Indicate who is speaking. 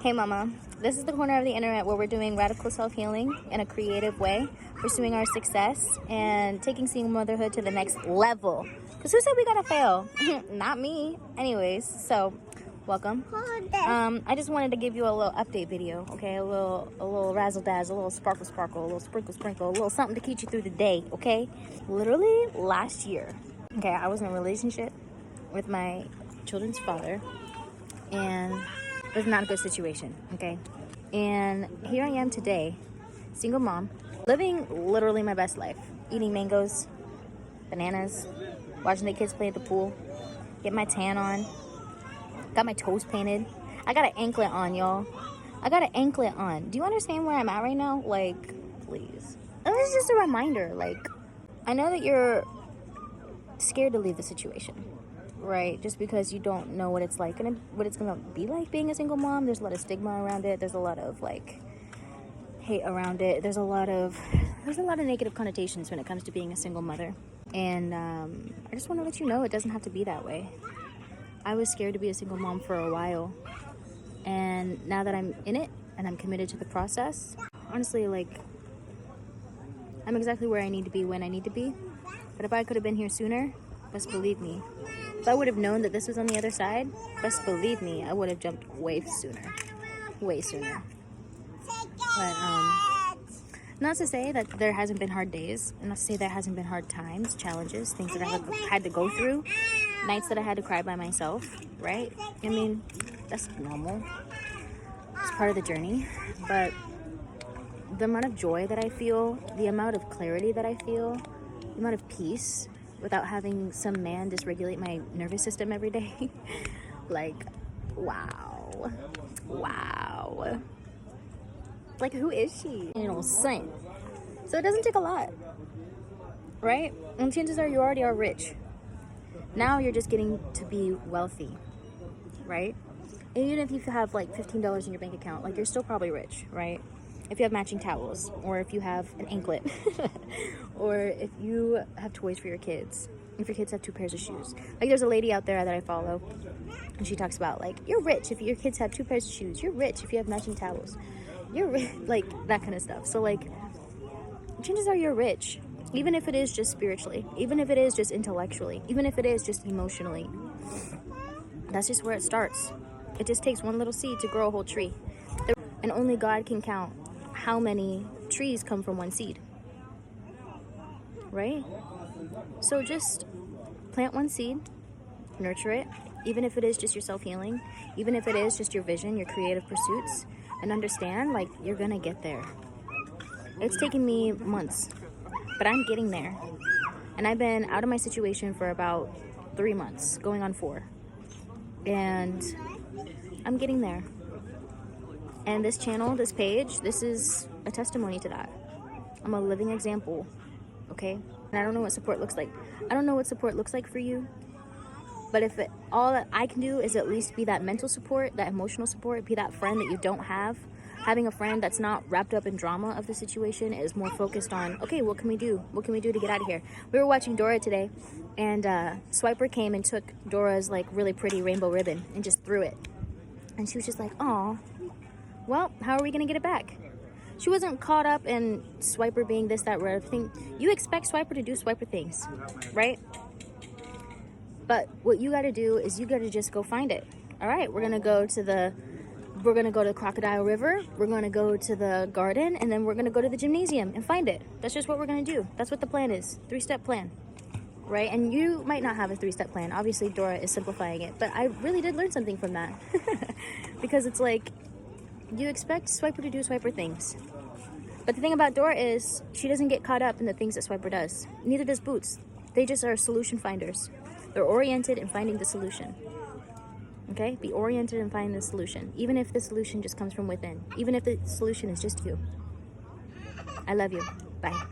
Speaker 1: Hey mama, this is the corner of the internet where we're doing radical self-healing in a creative way, pursuing our success and taking single motherhood to the next level. Because who said we gotta fail? Not me. Anyways, so welcome. I just wanted to give you a little update video, okay? A little razzle dazzle, a little sparkle, a little sprinkle, a little something to keep you through the day, okay? Literally last year, okay, I was in a relationship with my children's father, and it was not a good situation, okay? And here I am today, single mom, living literally my best life, eating mangoes, bananas, watching the kids play at the pool, get my tan on, got my toes painted. I got an anklet on, y'all. I got an anklet on. Do you understand where I'm at right now? Like, please. And this is just a reminder, like, I know that you're scared to leave the situation, right? Just because you don't know what it's like and what it's gonna be like being a single mom. There's a lot of stigma around it. There's a lot of like hate around it. There's a lot of negative connotations when it comes to being a single mother. And I just want to let you know it doesn't have to be that way. I was scared to be a single mom for a while, and now that I'm in it and I'm committed to the process, honestly, like, I'm exactly where I need to be when I need to be. But if I could have been here sooner, best believe me, if I would have known that this was on the other side, best believe me, I would have jumped way sooner. But not to say that there hasn't been hard days, not to say there hasn't been hard times, challenges, things that I've had to go through, nights that I had to cry by myself, right? I mean, that's normal. It's part of the journey. But the amount of joy that I feel, the amount of clarity that I feel, the amount of peace without having some man dysregulate my nervous system every day, like, wow. Like, who is she? You know, saint. So it doesn't take a lot, right? And chances are you already are rich. Now you're just getting to be wealthy, right? And even if you have like $15 in your bank account, like, you're still probably rich, right? If you have matching towels, or if you have an anklet, or if you have toys for your kids, if your kids have 2 pairs of shoes. Like, there's a lady out there that I follow, and she talks about, like, you're rich if your kids have 2 pairs of shoes. You're rich if you have matching towels. You're rich, like, that kind of stuff. So, like, chances are you're rich, even if it is just spiritually, even if it is just intellectually, even if it is just emotionally. That's just where it starts. It just takes one little seed to grow a whole tree. And only God can count how many trees come from one seed, right? So just plant one seed, nurture it, even if it is just your self-healing, even if it is just your vision, your creative pursuits, and understand, like, you're gonna get there. It's taken me months, but I'm getting there. And I've been out of my situation for about 3 months, going on 4. And I'm getting there. And this channel, this page, this is a testimony to that. I'm a living example, okay? And I don't know what support looks like. I don't know what support looks like for you. But if all that I can do is at least be that mental support, that emotional support, be that friend that you don't have. Having a friend that's not wrapped up in drama of the situation, is more focused on, okay, what can we do? What can we do to get out of here? We were watching Dora today, and Swiper came and took Dora's, like, really pretty rainbow ribbon and just threw it. And she was just like, aw, well, how are we going to get it back? She wasn't caught up in Swiper being this, that, red thing. You expect Swiper to do Swiper things, right? But what you got to do is you got to just go find it. All right, we're going to go to Crocodile River. We're going to go to the garden, and then we're going to go to the gymnasium and find it. That's just what we're going to do. That's what the plan is. 3-step plan, right? And you might not have a 3-step plan. Obviously, Dora is simplifying it, but I really did learn something from that. Because it's like, you expect Swiper to do Swiper things. But the thing about Dora is she doesn't get caught up in the things that Swiper does. Neither does Boots. They just are solution finders. They're oriented in finding the solution. Okay? Be oriented in finding the solution. Even if the solution just comes from within. Even if the solution is just you. I love you. Bye.